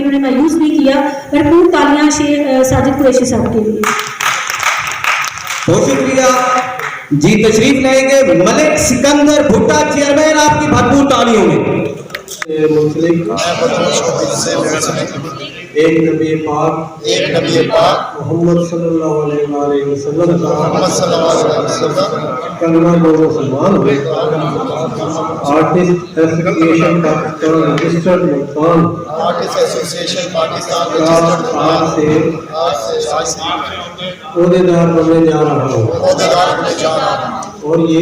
انہوں نے مایوس نہیں کیا. بھرپور تالیاں ساجد قریشی صاحب کے لیے. بہت شکریہ جی. تشریف لیں گے ملک سکندر بھٹا چیئرمین, آپ کی بھرپور تالیوں میں. ایک نبی پاک محمد صلی اللہ علیہ وسلم کلمہ گو مسلمان ہوئے. Artist association Pakistan registered Multan آج سے عہدیدار بننے جا رہا ہوں. اور یہ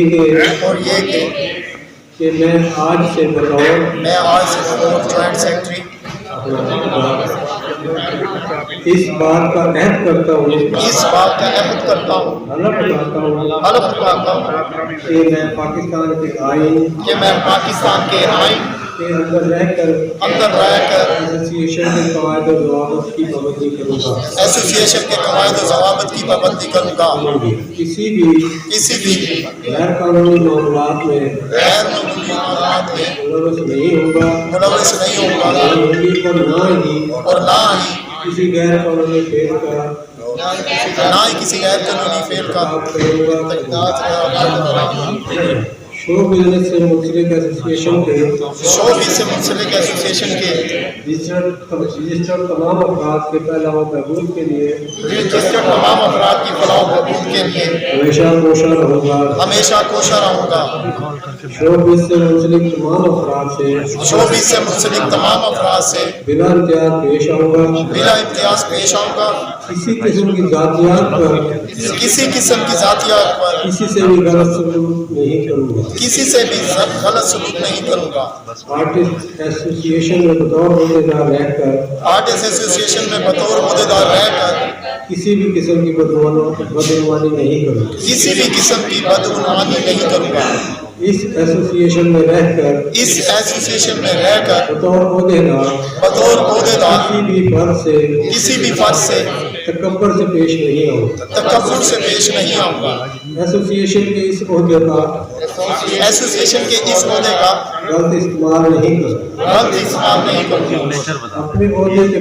کہ میں آج سے بطور جوائنٹ سیکرٹری اس بات کا عہد کرتا ہوں حلف اٹھاتا ہوں کہ میں پاکستان کے آئین کے اندر رہ کر ایسوسیشن کے قواعد و ضوابط کی پابندی کروں گا. کسی بھی غیر قانونی معاملات میں ملوث نہیں ہوگا اور نہ ہی کسی غیر قانونی فعل کا شو بزنس سے منسلک ایسوسیشن کے رجسٹرڈ تمام افراد کے فلاح و بہبود کے لیے ہمیشہ کوشاں رہوں گا. شو بزنس سے منسلک تمام افراد سے بلا امتیاز پیش آؤں گا. کسی قسم کی ذاتیات پر کسی سے بھی غلط سلوک نہیں کروں گا. آرٹسٹ ایسوسیشن میں بطور عہدیدار رہ کر کسی بھی قسم کی بدعنوانی نہیں کروں گا. اس ایسوسیشن میں رہ کر بطور عہدیدار کسی بھی فرد سے تکبر سے پیش نہیں آؤں گا. ایسوسیشن کے اس عہدے کا غلط استعمال نہیں کروں. اپنے عہدے کے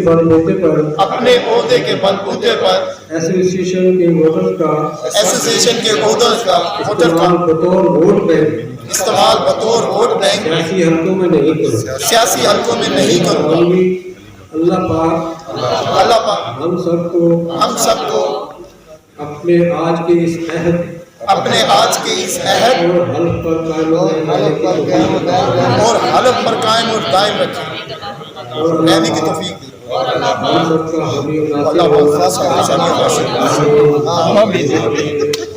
بلبوتے پر ایسوسیشن کے ووٹرز کا استعمال بطور ووٹ بینک سیاسی حلقوں میں نہیں کروں. اللہ پاک ہم سب کو اپنے آج کے اس عہد اور حلف پر قائم اور دائم رکھیں اور رہنے کی توفیق دی.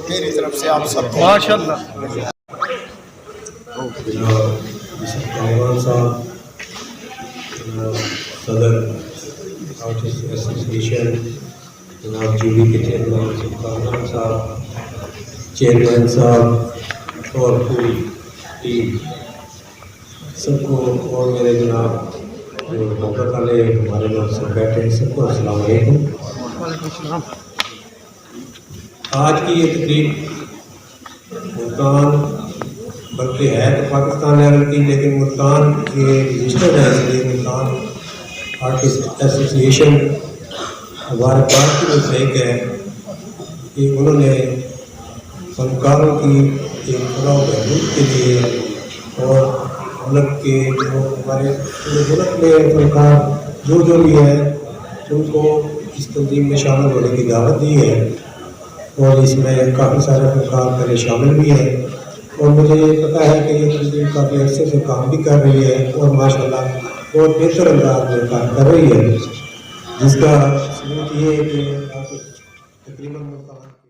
میری طرف سے آپ سب کو ماشاءاللہ. صدر آرٹسٹ ایسوسیشن جناب جی بی کے چیئرمین صاحب چیئرمین صاحب اور پوری ٹیم سب کو, اور میرے جناب جو محبت والے ہمارے لوگ سب بیٹھے ہیں سب کو السلام علیکم. آج کی یہ تقریب ملتان بلکہ ہے تو پاکستان لیول کی, لیکن ملتان کے رجسٹرڈ ہے, اس لیے ملتان آرٹسٹ ایسوسیشن ہمارے پاس کی مستحق ہے کہ انہوں نے فنکاروں کی ایک فلاح و بہبود کے لیے اور ملک کے جو ہمارے ملک میں فنکار جو بھی ہے ان کو اس تنظیم میں شامل ہونے کی دعوت دی ہے, اور اس میں کافی سارے فنکار پہلے شامل بھی ہیں. اور مجھے یہ پتہ ہے کہ یہ تنظیم کافی عرصے سے کام بھی کر رہی ہے اور ماشاءاللہ بہت بہتر انداز میں کام کر رہی ہے, جس کا ثبوت یہ ہے کہ تقریباً